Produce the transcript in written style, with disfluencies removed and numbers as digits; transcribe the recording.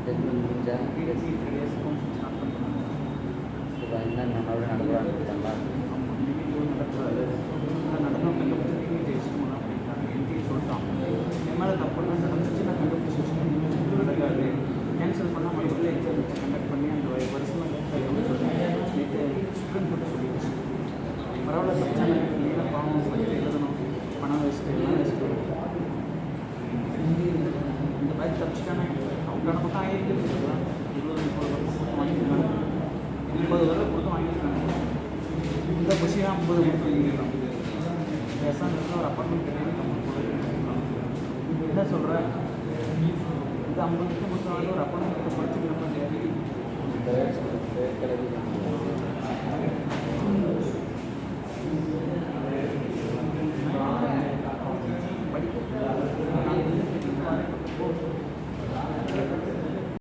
Judgement முடிஞ்சா 3 days counselling start பண்ணுறாங்க. இப்போ என்ன நல்லபடியாக நடக்கலான்னு இருக்காங்களா? நடக்கூடாது, நடந்தால் கண்டுபிடிச்சி ஜெயிச்சிட்டோம்னா அப்படின்ட்டாங்க. என்கிட்ட சொல்லிட்டான், என் மேலே தப்புலாம் நடந்துச்சு, நான் கண்டுபிடிச்சி நடக்காது, கேன்சல் பண்ணால் மறுபடியும் எக்ஸாம் வச்சு கண்டக்ட் பண்ணி அந்த வருஷம் நேற்று சுப்ரீம் கோர்ட்டு சொல்லிடுச்சு. பரவாயில்ல, பிரச்சனை இல்லை, பாவம் படித்து எழுதணும், பணம் வேஸ்ட்டு எல்லாம் வேஸ்ட்டு. இந்த பேட்ச் தப்பிச்சிட்டானே, அவங்களோட பக்கம் ஆகிருக்கு. 20-30 வருஷம் கொடுத்து வாங்கியிருக்காங்க, 50 வருடம் கொடுத்து வாங்கியிருக்காங்க. இந்த பஸ்ஸியாக 50 கொடுத்துருக்கலாம். பேசாமல் ஒரு அப்பார்ட்மெண்ட் கட்டி நம்ம கொடுத்துருக்கலாம். என்ன சொல்கிறேன், இது 50 லட்சம் கொடுத்தாலும் ஒரு அப்பார்ட்மெண்ட் படிச்சுக்கிறப்ப கிடையாது.